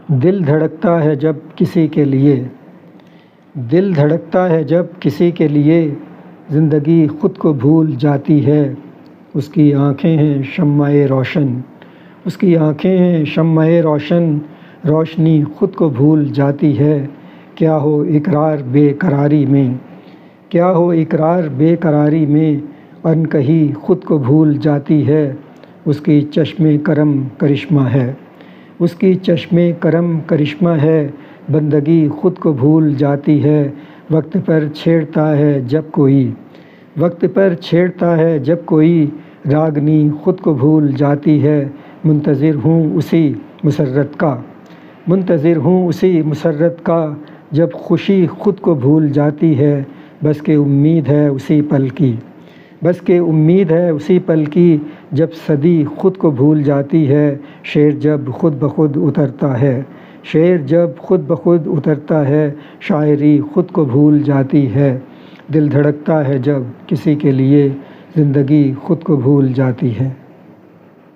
دل دھڑکتا ہے جب کسی کے لیے، دل دھڑکتا ہے جب کسی کے لیے، زندگی خود کو بھول جاتی ہے۔ اس کی آنکھیں ہیں شمع روشن، اس کی آنکھیں ہیں شمع روشن، روشنی خود کو بھول جاتی ہے۔ کیا ہو اقرار بے قراری میں، کیا ہو اقرار بے قراری میں، انکہی خود کو بھول جاتی ہے۔ اس کی چشم کرم کرشمہ ہے، اس کی چشم کرم کرشمہ ہے، بندگی خود کو بھول جاتی ہے۔ وقت پر چھیڑتا ہے جب کوئی، وقت پر چھیڑتا ہے جب کوئی، راگنی خود کو بھول جاتی ہے۔ منتظر ہوں اسی مسرت کا، منتظر ہوں اسی مسرت کا، جب خوشی خود کو بھول جاتی ہے۔ بس کہ امید ہے اسی پل کی، بس کہ امید ہے اسی پل کی، جب صدی خود کو بھول جاتی ہے۔ شعر جب خود بخود اترتا ہے، شعر جب خود بخود اترتا ہے، شاعری خود کو بھول جاتی ہے۔ دل دھڑکتا ہے جب کسی کے لیے، زندگی خود کو بھول جاتی ہے۔